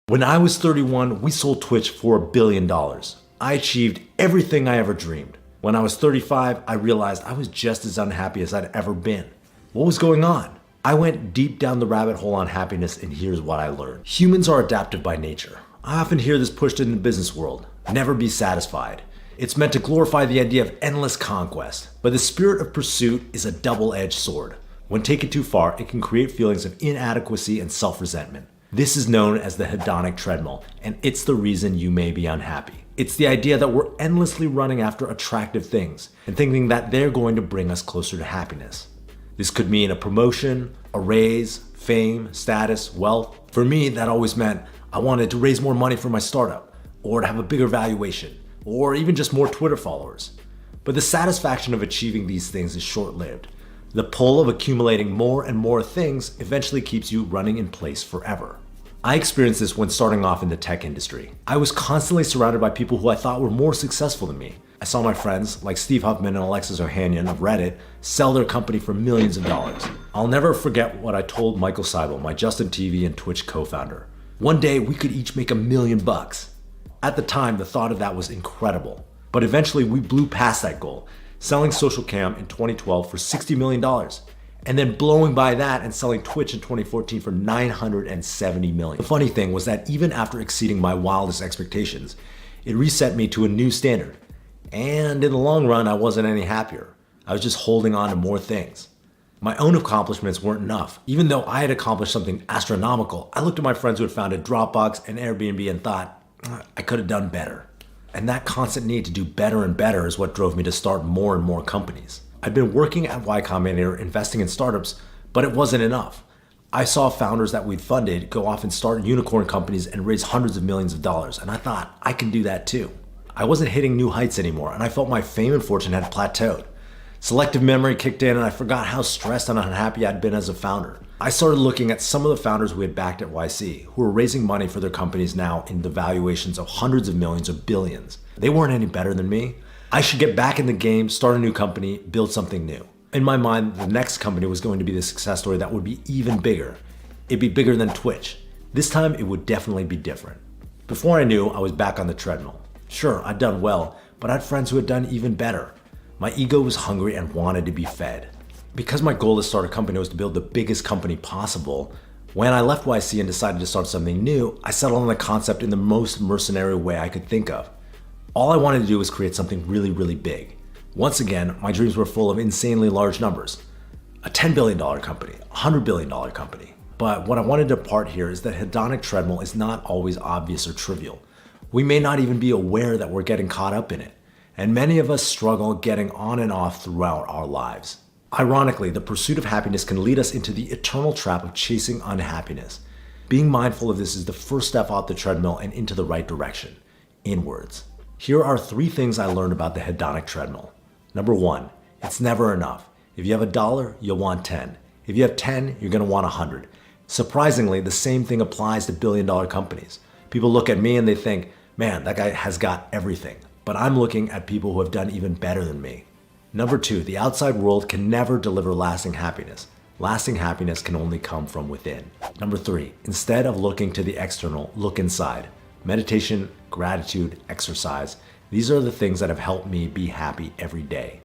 When I was 31, we sold Twitch for $1 billion. I achieved everything I ever dreamed. When I was 35, I realized I was just as unhappy as I'd ever been. What was going on? I went deep down the rabbit hole on happiness, and here's what I learned. Humans are adaptive by nature. I often hear this pushed in the business world. Never be satisfied. It's meant to glorify the idea of endless conquest, but the spirit of pursuit is a double-edged sword. When taken too far, it can create feelings of inadequacy and self-resentment. This is known as the hedonic treadmill, and it's the reason you may be unhappy. It's the idea that we're endlessly running after attractive things and thinking that they're going to bring us closer to happiness. This could mean a promotion, a raise, fame, status, wealth. For me, that always meant I wanted to raise more money for my startup, or to have a bigger valuation, or even just more Twitter followers. But the satisfaction of achieving these things is short-lived. The pull of accumulating more and more things eventually keeps you running in place forever. I experienced this when starting off in the tech industry. I was constantly surrounded by people who I thought were more successful than me. I saw my friends, like Steve Huffman and Alexis Ohanian of Reddit, sell their company for millions of dollars. I'll never forget what I told Michael Seibel, my Justin TV and Twitch co-founder. One day we could each make $1 million. At the time, the thought of that was incredible. But eventually we blew past that goal, selling Social Cam in 2012 for $60 million, and then blowing by that and selling Twitch in 2014 for $970 million. The funny thing was that even after exceeding my wildest expectations, it reset me to a new standard. And in the long run, I wasn't any happier. I was just holding on to more things. My own accomplishments weren't enough. Even though I had accomplished something astronomical, I looked at my friends who had founded Dropbox and Airbnb and thought, I could have done better. And that constant need to do better and better is what drove me to start more and more companies. I'd been working at Y Combinator investing in startups, but it wasn't enough. I saw founders that we'd funded go off and start unicorn companies and raise hundreds of millions of dollars, and I thought I can do that too. I wasn't hitting new heights anymore, and I felt my fame and fortune had plateaued. Selective memory kicked in, and I forgot how stressed and unhappy I'd been as a founder. I started looking at some of the founders we had backed at YC, who were raising money for their companies now in the valuations of hundreds of millions or billions. They weren't any better than me. I should get back in the game, start a new company, build something new. In my mind, the next company was going to be the success story that would be even bigger. It'd be bigger than Twitch. This time, it would definitely be different. Before I knew, I was back on the treadmill. Sure, I'd done well, but I had friends who had done even better. My ego was hungry and wanted to be fed. Because my goal to start a company was to build the biggest company possible, when I left YC and decided to start something new, I settled on the concept in the most mercenary way I could think of. All I wanted to do was create something really, really big. Once again, my dreams were full of insanely large numbers. A $10 billion company, a $100 billion company. But what I wanted to impart here is that hedonic treadmill is not always obvious or trivial. We may not even be aware that we're getting caught up in it. And many of us struggle getting on and off throughout our lives. Ironically, the pursuit of happiness can lead us into the eternal trap of chasing unhappiness. Being mindful of this is the first step off the treadmill and into the right direction, inwards. Here are 3 things I learned about the hedonic treadmill. Number 1, it's never enough. If you have $1, you'll want 10. If you have 10, you're gonna want 100. Surprisingly, the same thing applies to billion-dollar companies. People look at me and they think, man, that guy has got everything. But I'm looking at people who have done even better than me. Number 2, the outside world can never deliver lasting happiness. Lasting happiness can only come from within. Number 3, instead of looking to the external, look inside. Meditation, gratitude, exercise, these are the things that have helped me be happy every day.